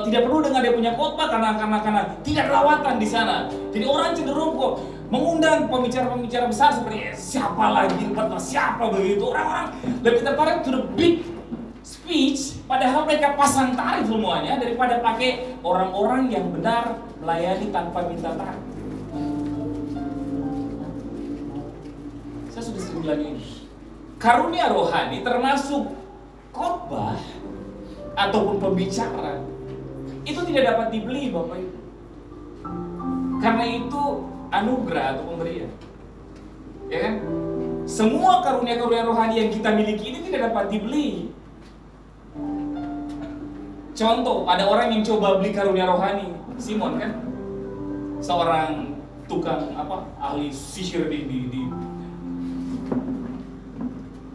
tidak perlu dengar dia punya khotbah karena tidak ada lawatan di sana. Jadi orang cenderung kok mengundang pembicara-pembicara besar seperti siapa lagi, siapa begitu. Orang-orang lebih tertarik to the big speech, padahal mereka pasang tarif semuanya daripada pakai orang-orang yang benar melayani tanpa minta tarif. Saya sudah sering bilang ini. Karunia rohani termasuk khotbah ataupun pembicara itu tidak dapat dibeli, Bapak Ibu. Karena itu anugerah atau pemberian. Ya kan? Semua karunia-karunia rohani yang kita miliki ini tidak dapat dibeli. Contoh, ada orang yang coba beli karunia rohani, Simon kan? Seorang tukang ahli sihir di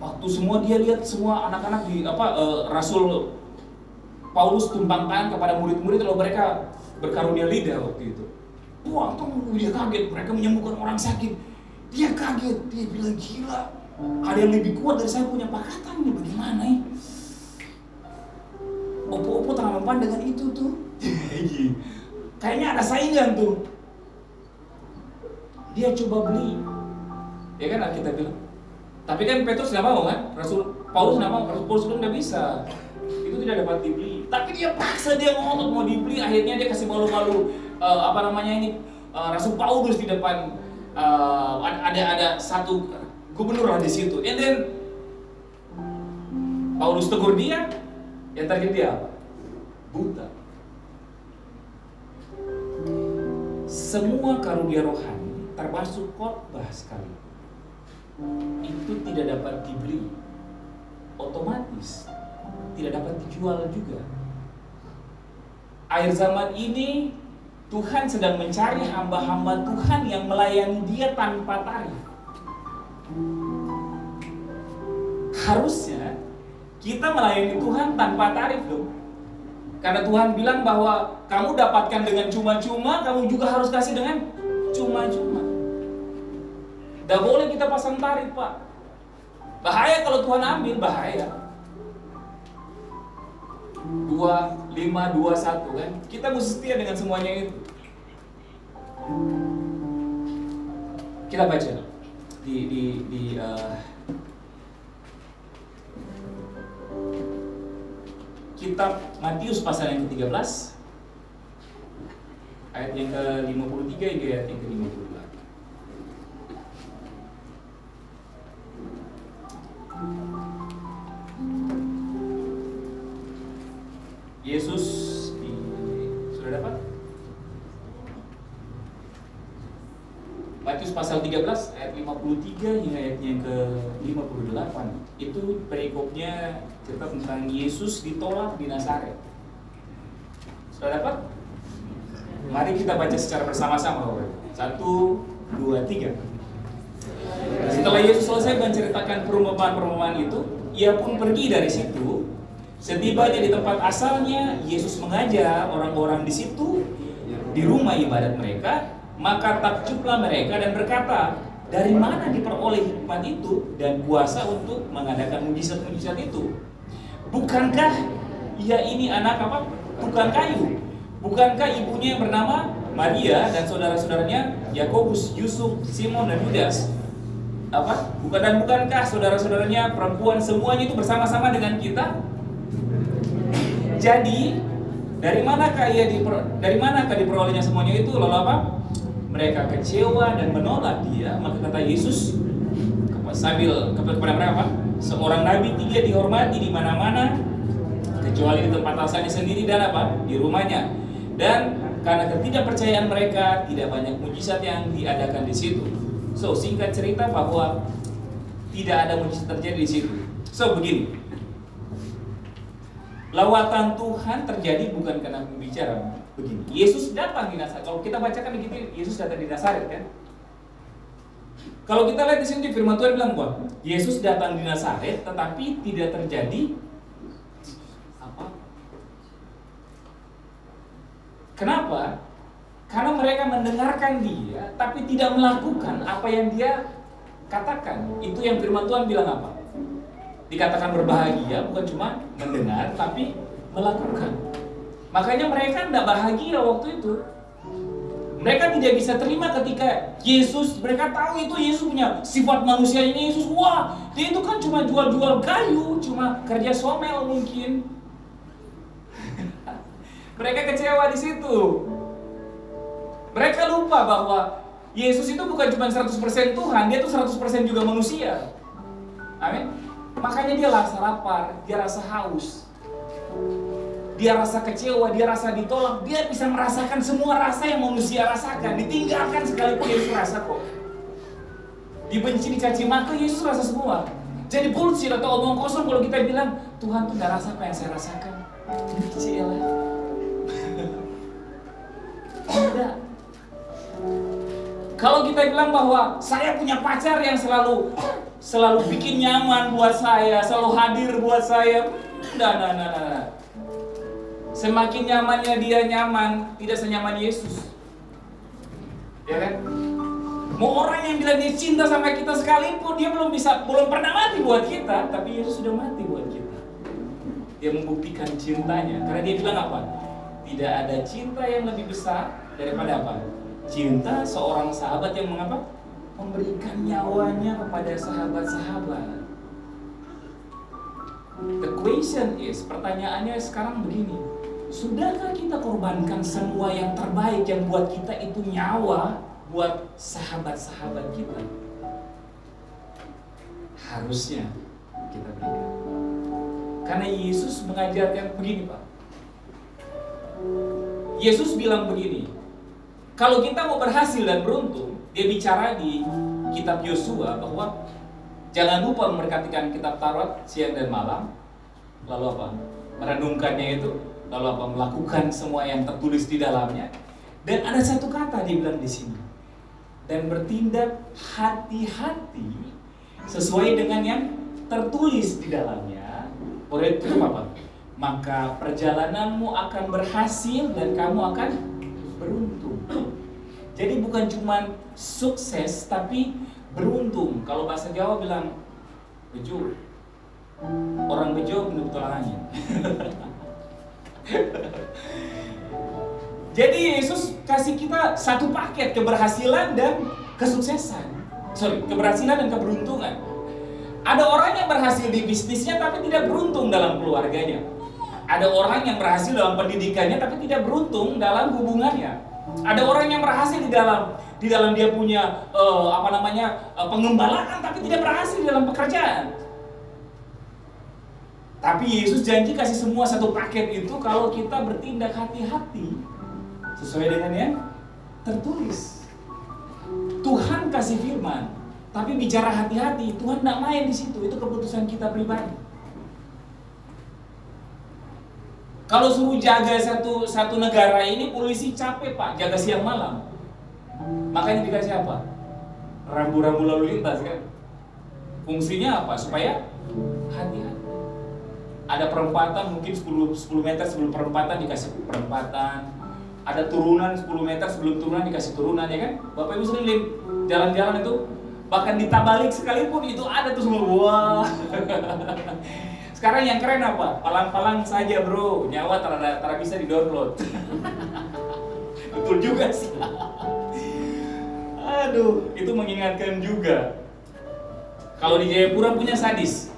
waktu semua dia lihat semua anak-anak di Rasul Paulus tumpang tangan kepada murid-murid lalu mereka berkarunia lidah waktu itu. Wah, dia kaget, mereka menyembuhkan orang sakit. Dia kaget, dia bilang gila. Ada yang lebih kuat dari saya punya pakatan ini, bagaimana ya? Opo-opo tengah mempan dengan itu tuh. Kayaknya ada saingan tuh. Dia coba beli. Ya kan kita bilang. Tapi kan Petrus nggak mau kan? Rasul Paulus nggak mau, Rasul Paulus belum nggak bisa. Itu tidak dapat dibeli. Tapi dia paksa, dia ngotot mau dibeli. Akhirnya dia kasih malu-malu Rasul Paulus di depan ada satu gubernur lah di situ. And then Paulus tegur dia, yang terjadi dia apa? Buta. Semua karunia rohani termasuk khotbah sekali. Itu tidak dapat dibeli, otomatis tidak dapat dijual juga. Akhir zaman ini Tuhan sedang mencari hamba-hamba Tuhan yang melayani Dia tanpa tarif. Harusnya kita melayani Tuhan tanpa tarif dong. Karena Tuhan bilang bahwa kamu dapatkan dengan cuma-cuma, kamu juga harus kasih dengan cuma-cuma. Tidak boleh kita pasang tarif, Pak. Bahaya kalau Tuhan ambil, bahaya. 2, 5, 2, 1 kan. Kita mesti setia dengan semuanya itu. Kita baca di kitab Matius pasal yang ke-13 ayat yang ke-53 hingga ayat yang ke-58. Yesus sudah dapat? Matius pasal 13 ayat 53 hingga ayat yang ke-58. Itu perikopnya cerita tentang Yesus ditolak di Nazaret. Sudah dapat? Mari kita baca secara bersama-sama. 1, 2, 3. Setelah Yesus selesai menceritakan perumpamaan-perumpamaan itu, Ia pun pergi dari situ. Setibanya di tempat asalnya, Yesus mengajar orang-orang di situ, di rumah ibadat mereka. Maka takjublah mereka dan berkata, dari mana diperoleh hikmat itu dan kuasa untuk mengadakan mujizat-mujizat itu? Bukankah ia ini anak tukang kayu? Bukankah ibunya yang bernama Maria dan saudara-saudaranya Yakobus, Yusuf, Simon dan Yudas? Bukankah saudara-saudaranya perempuan semuanya itu bersama-sama dengan kita? Jadi dari manakah diperolehnya semuanya itu? Lalu apa? Mereka kecewa dan menolak Dia. Maka kata Yesus kepada mereka, seorang nabi tidak dihormati di mana-mana kecuali di tempat asalnya sendiri dan di rumahnya. Dan karena ketidakpercayaan mereka, tidak banyak mujizat yang diadakan di situ. So, singkat cerita bahwa tidak ada mujizat terjadi di situ. So, begini. Lawatan Tuhan terjadi bukan karena pembicara. Begini, Yesus datang di Nazaret. Kalau kita bacakan begitu, Yesus datang di Nazaret kan? Kalau kita lihat di sini firman Tuhan bilang bahwa Yesus datang di Nazaret, tetapi tidak terjadi apa? Kenapa? Karena mereka mendengarkan Dia, tapi tidak melakukan apa yang Dia katakan. Itu yang firman Tuhan bilang apa? Dikatakan berbahagia bukan cuma mendengar, tapi melakukan. Makanya mereka tidak bahagia waktu itu. Mereka tidak bisa terima ketika Yesus, mereka tahu itu Yesus punya sifat manusia ini. Yesus, wah, dia itu kan cuma jual-jual kayu, cuma kerja somel mungkin. Mereka kecewa di situ. Mereka lupa bahwa Yesus itu bukan cuma 100% Tuhan, dia tuh 100% juga manusia. Amin. Makanya dia rasa lapar, dia rasa haus, dia rasa kecewa, dia rasa ditolak. Dia bisa merasakan semua rasa yang manusia rasakan. Ditinggalkan sekalipun Yesus rasa kok. Dibenci, dicaci maki, Yesus rasa semua. Jadi bullshit atau omong kosong kalau kita bilang Tuhan tuh gak rasa apa yang saya rasakan. Cilah. Tidak. Kalau kita bilang bahwa saya punya pacar yang selalu bikin nyaman buat saya, selalu hadir buat saya, nah. Semakin nyamannya dia nyaman, tidak senyaman Yesus. Ya kan? Mau orang yang bilang dia cinta sama kita sekalipun, dia belum pernah mati buat kita, tapi Yesus sudah mati buat kita. Dia membuktikan cintanya, karena dia bilang apa? Tidak ada cinta yang lebih besar daripada apa? Cinta seorang sahabat yang mengapa? Memberikan nyawanya kepada sahabat-sahabat. The question is, pertanyaannya sekarang begini. Sudahkah kita korbankan semua yang terbaik yang buat kita itu nyawa buat sahabat-sahabat kita? Harusnya kita berikan. Karena Yesus mengajarkan begini, Pak. Yesus bilang begini. Kalau kita mau berhasil dan beruntung, dia bicara di kitab Yosua bahwa jangan lupa memperhatikan kitab Taurat siang dan malam. Lalu apa? Merenungkannya itu. Lalu apa? Melakukan semua yang tertulis di dalamnya. Dan ada satu kata dibilang di sini. Dan bertindak hati-hati sesuai dengan yang tertulis di dalamnya. Oleh itu apa? Maka perjalananmu akan berhasil dan kamu akan beruntung. Jadi bukan cuma sukses tapi beruntung. Kalau bahasa Jawa bilang bejo. Orang bejo betul-betul angin. Jadi Yesus kasih kita satu paket keberhasilan dan kesuksesan. Keberhasilan dan keberuntungan. Ada orang yang berhasil di bisnisnya tapi tidak beruntung dalam keluarganya. Ada orang yang berhasil dalam pendidikannya tapi tidak beruntung dalam hubungannya. Ada orang yang berhasil di dalam dia punya pengembalaan tapi tidak berhasil dalam pekerjaan. Tapi Yesus janji kasih semua satu paket itu kalau kita bertindak hati-hati sesuai dengan yang tertulis. Tuhan kasih firman, tapi bicara hati-hati. Tuhan tidak main di situ. Itu keputusan kita pribadi. Kalau suruh jaga satu negara ini, polisi capek Pak, jaga siang malam. Makanya dikasih apa? Rambu-rambu lalu lintas kan? Fungsinya apa? Supaya hati-hati. Ada perempatan mungkin 10 meter sebelum perempatan dikasih perempatan. Ada turunan 10 meter sebelum turunan dikasih turunan, ya kan? Bapak Ibu sering jalan-jalan itu, bahkan ditabalik sekalipun itu ada tuh semua. Wah. Sekarang yang keren apa? Palang-palang saja bro, nyawa tak bisa di-download. Betul juga sih. Aduh, itu mengingatkan juga. Kalau di Jayapura punya sadis.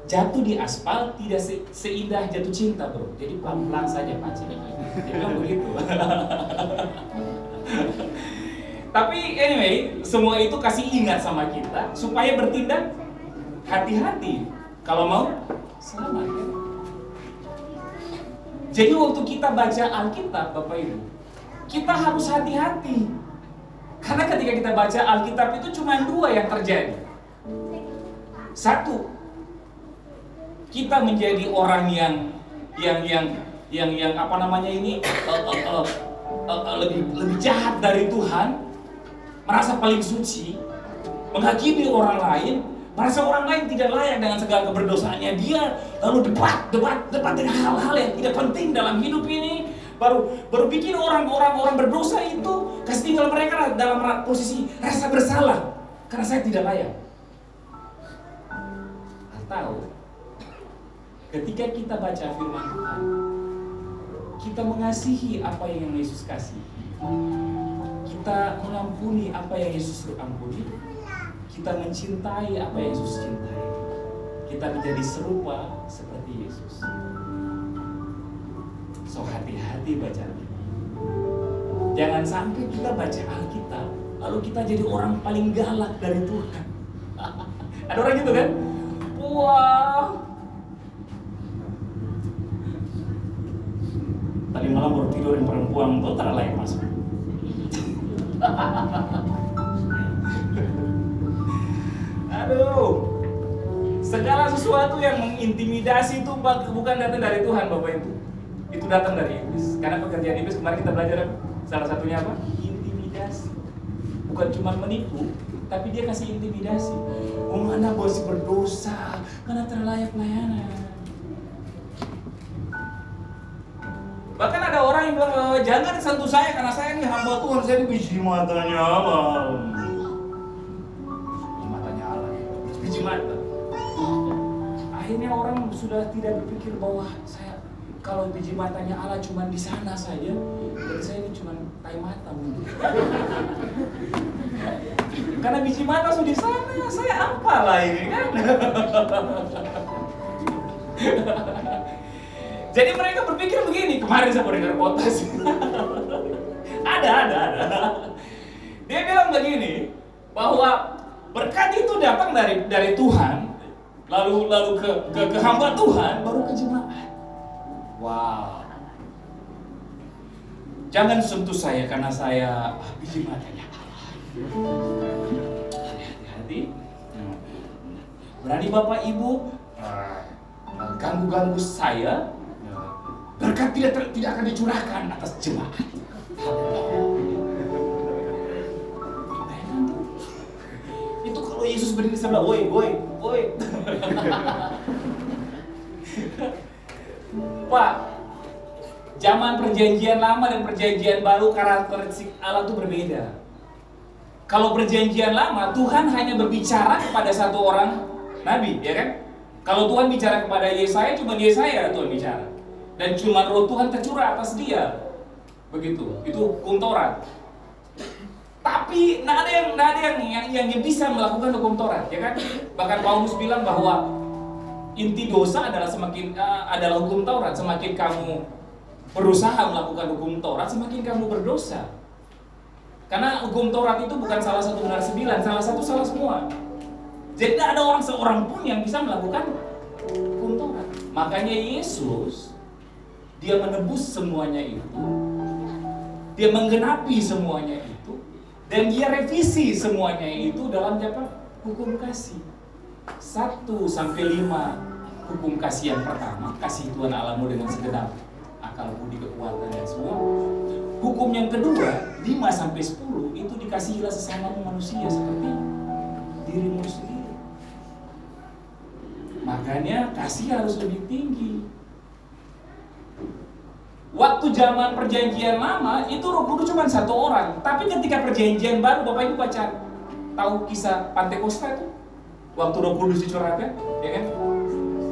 Jatuh di aspal tidak seindah jatuh cinta bro. Jadi pelan-pelan saja pacar. Dia bilang begitu. Tapi anyway, semua itu kasih ingat sama kita supaya bertindak hati-hati kalau mau selamat kan? Jadi waktu kita baca Alkitab Bapak Ibu, kita harus hati-hati. Karena ketika kita baca Alkitab itu cuma dua yang terjadi. Satu, kita menjadi orang yang lebih jahat dari Tuhan, merasa paling suci, menghakimi orang lain, merasa orang lain tidak layak dengan segala keberdosaannya dia, lalu debat dengan hal-hal yang tidak penting dalam hidup ini, baru bikin orang berdosa itu kasih tinggal mereka dalam posisi rasa bersalah karena saya tidak layak. Atau Ketika kita baca firman Tuhan, kita mengasihi apa yang Yesus kasih. Kita mengampuni apa yang Yesus ampuni. Kita mencintai apa yang Yesus cintai. Kita menjadi serupa seperti Yesus. So hati-hati baca Alkitab. Jangan sampai kita baca Alkitab lalu kita jadi orang paling galak dari Tuhan. Ada orang gitu kan? Wah, tadi malam baru tidur yang perempuan tuh tak layak masuk. Aduh, segala sesuatu yang mengintimidasi itu bukan datang dari Tuhan, Bapak Ibu. Itu datang dari iblis. Karena pekerjaan iblis kemarin kita belajar salah satunya apa? Intimidasi. Bukan cuma menipu, tapi dia kasih intimidasi. Oh, Anda masih berdosa karena terlayak pelayanan. Bahkan ada orang yang bilang, jangan sentuh saya karena saya ini hamba Tuhan, saya ini biji matanya Allah. Biji matanya Allah, biji mata. Akhirnya orang sudah tidak berpikir bahwa saya kalau biji matanya Allah cuma di sana saja, dan saya ini cuma tai mata mungkin. Karena biji mata sudah di sana, saya apalah ini kan? Jadi mereka berpikir begini, kemarin saya baru dengar potas. ada. Dia bilang begini, bahwa berkat itu datang dari Tuhan, lalu ke hamba Tuhan, baru ke jemaat. Wow. Jangan sentuh saya karena saya biji matanya Allah. Hati-hati. Berani Bapak Ibu ganggu saya, berkat tidak akan dicurahkan atas jemaat. Itu kalau Yesus berdiri sebelah, woi. Pak, zaman perjanjian lama dan perjanjian baru karakteristik Allah itu berbeda. Kalau perjanjian lama, Tuhan hanya berbicara kepada satu orang nabi, ya kan? Kalau Tuhan bicara kepada Yesaya, cuma Yesaya Tuhan bicara. Dan cuma roh Tuhan tercurah atas dia. Begitu, itu hukum Taurat. Tapi nggak ada yang bisa melakukan hukum Taurat, ya kan? Bahkan Paulus bilang bahwa inti dosa adalah adalah hukum Taurat. Semakin kamu berusaha melakukan hukum Taurat, semakin kamu berdosa. Karena hukum Taurat itu bukan salah satu benar 9, salah satu salah semua. Jadi tidak ada seorang pun yang bisa melakukan hukum Taurat. Makanya Yesus, dia menebus semuanya itu, dia menggenapi semuanya itu, dan dia revisi semuanya itu dalam hukum kasih. 1-5 hukum kasih yang pertama, kasih Tuhan Allahmu dengan segenap akal, budi, kekuatan dan semua. Hukum yang kedua, 5-10 itu dikasihilah sesamamu manusia seperti dirimu sendiri. Makanya kasih harus lebih tinggi. Waktu zaman perjanjian lama itu Roh Kudus cuma satu orang, tapi ketika perjanjian baru, Bapak Ibu baca tahu kisah Pantekosta itu, waktu Roh Kudus dicurahkan, ya kan?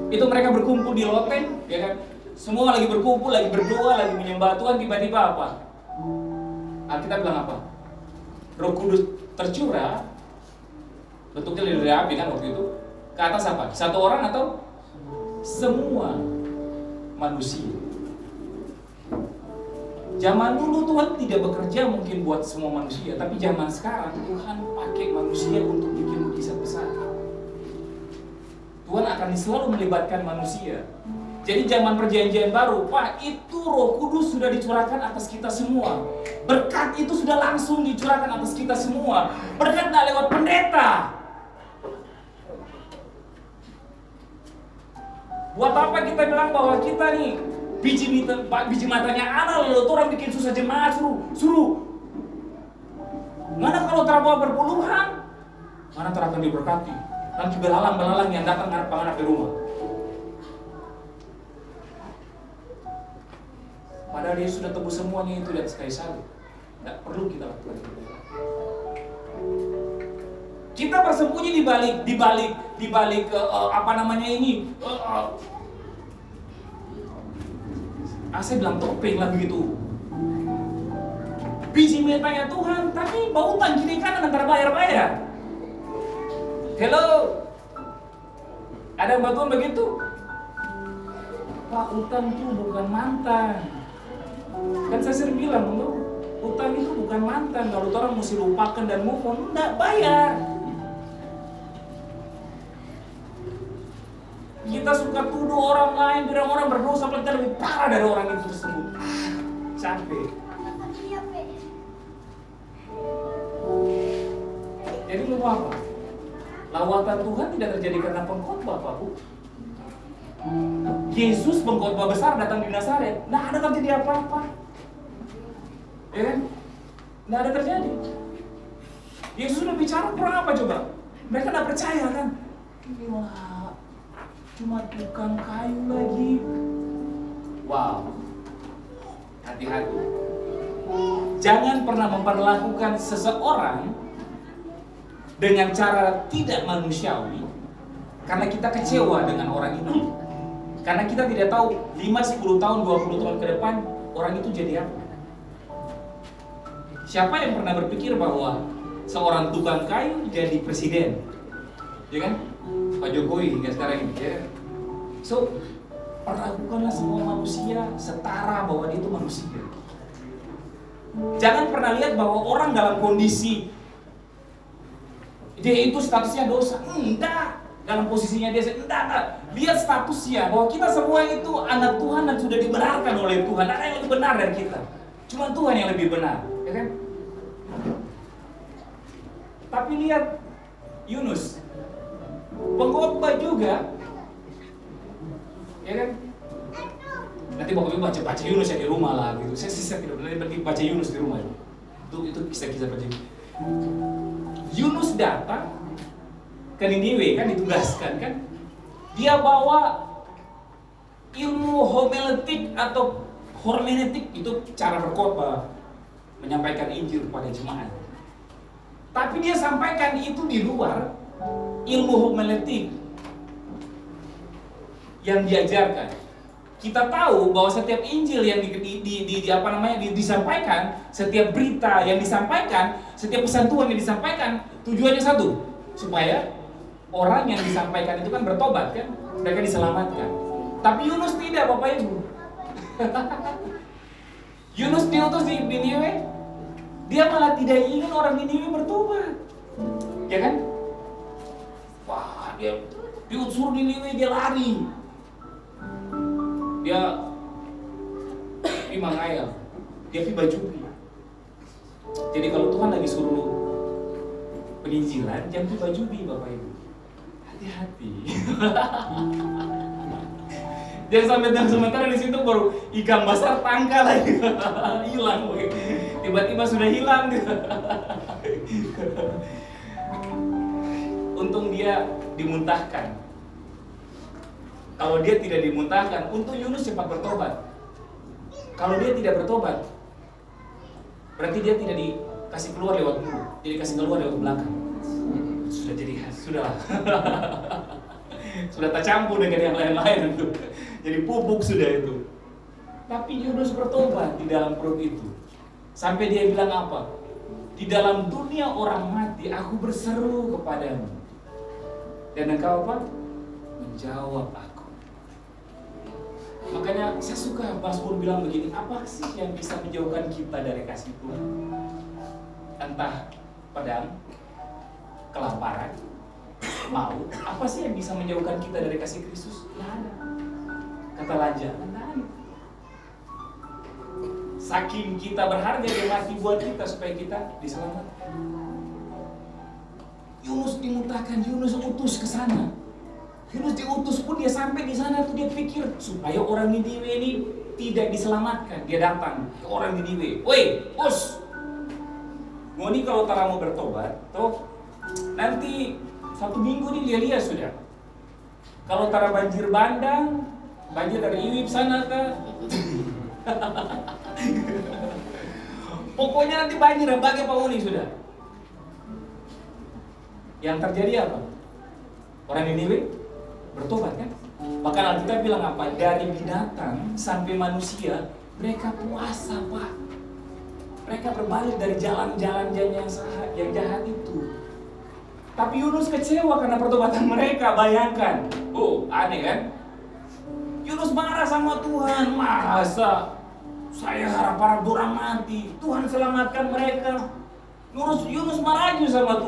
Itu mereka berkumpul di loteng, ya kan? Semua lagi berkumpul, lagi berdoa, lagi menyembah Tuhan, tiba-tiba apa? Alkitab bilang apa? Roh Kudus tercurah, bentuknya dari api kan waktu itu. Ke atas apa? Satu orang atau semua manusia? Zaman dulu Tuhan tidak bekerja mungkin buat semua manusia, tapi zaman sekarang Tuhan pakai manusia untuk bikin mujizat besar. Tuhan akan selalu melibatkan manusia. Jadi zaman perjanjian baru, Pak, itu Roh Kudus sudah dicurahkan atas kita semua. Berkat itu sudah langsung dicurahkan atas kita semua. Berkat tidak lewat pendeta. Buat apa kita bilang bahwa kita nih biji matanya Allah, lalu orang bikin susah jemaat, suruh. Mana kalau terbawa berpuluhan, mana akan diberkati. Nanti belalang yang datang ngarep-ngarep di rumah. Padahal dia sudah tebus semuanya itu di atas kayu salib. Tidak perlu kita lakukan itu. Kita bersembunyi di balik Saya bilang topeng lah begitu. Biji miliknya Tuhan, tapi bau utang kiri kanan antara bayar-bayar. Hello, ada yang bantuan begitu? Pak, utang itu bukan mantan. Kan saya sering bilang, utang itu bukan mantan. Kalau orang mesti lupakan dan move on, enggak, bayar. Kita suka tuduh orang lain, bilang orang berdosa, padahal lebih parah dari orang itu tersebut. Capek. Jadi mau apa? Lawatan Tuhan tidak terjadi karena pengkhotbah, Pak Bu. Yesus pengkhotbah besar datang di Nazaret, nggak ada terjadi apa-apa, ya kan? Nggak ada terjadi. Yesus sudah bicara kurang apa coba? Mereka nggak percaya kan? Wah, cuma tukang kayu lagi. Wow, hati-hati. Jangan pernah memperlakukan seseorang dengan cara tidak manusiawi karena kita kecewa dengan orang itu. Karena kita tidak tahu 5, 10 tahun, 20 tahun ke depan orang itu jadi apa. Siapa yang pernah berpikir bahwa seorang tukang kayu jadi presiden? Ya kan? Pak Jokowi hingga sekarang ini, ya. So, perlakukanlah semua manusia setara bahwa dia itu manusia. Jangan pernah lihat bahwa orang dalam kondisi dia itu statusnya dosa. Enggak. Dalam posisinya dia, enggak. Lihat statusnya bahwa kita semua itu anak Tuhan dan sudah dibenarkan oleh Tuhan. Ada yang lebih benar dari kita. Cuma Tuhan yang lebih benar, ya kan? Tapi lihat Yunus, pengkhotbah juga, ya kan? Nanti pokoknya baca Yunus ya di rumah lah gitu. Saya tidak boleh pergi baca Yunus di rumah. Itu kisah-kisah baca. Yunus datang ke Niniwe kan, ditugaskan kan. Dia bawa ilmu homiletik atau hermeneutik, itu cara berkhotbah, menyampaikan Injil kepada jemaat. Tapi dia sampaikan itu di luar ilmu homiletik yang diajarkan. Kita tahu bahwa setiap Injil yang disampaikan, setiap berita yang disampaikan, setiap pesan Tuhan yang disampaikan, tujuannya satu, supaya orang yang disampaikan itu kan bertobat kan, mereka diselamatkan. Tapi Yunus tidak, Bapak Ibu. Yunus diutus di Niniwe, dia malah tidak ingin orang Niniwe bertobat, ya kan? Wah, dia diutus Niniwe, dia lari, dia mangayal, dia baju. Jadi kalau Tuhan lagi suruh penginjilan, jangan baju Bapak Ibu. Hati-hati. Jangan sampai sementara di situ baru ikan besar tangkal lagi hilang, tiba-tiba sudah hilang. Untung dia dimuntahkan. Kalau dia tidak dimuntahkan, untung Yunus cepat bertobat. Kalau dia tidak bertobat, berarti dia tidak dikasih keluar lewat mulut, jadi kasih keluar lewat belakang. Sudah sudah tercampur dengan yang lain-lain itu. Jadi pupuk sudah itu. Tapi Yunus bertobat di dalam perut itu. Sampai dia bilang apa? Di dalam dunia orang mati, aku berseru kepadamu. Dan engkau apa? Menjawab aku. Makanya saya suka Mazmur bilang begini, apa sih yang bisa menjauhkan kita dari kasih Tuhan? Entah pedang, kelaparan, maut, apa sih yang bisa menjauhkan kita dari kasih Kristus? Tidak ada. Kata Raja, tidak ada. Saking kita berharga, dia mati buat kita supaya kita diselamatkan. Yunus dimuntahkan, Yunus utus ke sana. Yunus diutus pun dia sampai di sana tuh dia pikir supaya orang Niniwe ini tidak diselamatkan. Dia datang ke orang Niniwe, woi, bos, mau nih kalau tara mau bertobat, toh nanti 1 minggu nih dia lihat sudah. Kalau tara banjir bandang, banjir dari Iwip sana ke, pokoknya nanti banjir bagai Pak Uni sudah. Yang terjadi apa? Orang Niniwe bertobat kan? Bahkan Alkitab bilang apa? Dari binatang sampai manusia, mereka puasa, Pak. Mereka berbalik dari jalan-jalan yang jahat itu. Tapi Yunus kecewa karena pertobatan mereka. Bayangkan. Oh, aneh kan? Yunus marah sama Tuhan. Masa saya harap para orang mati, Tuhan selamatkan mereka. Yunus marah aja sama Tuhan.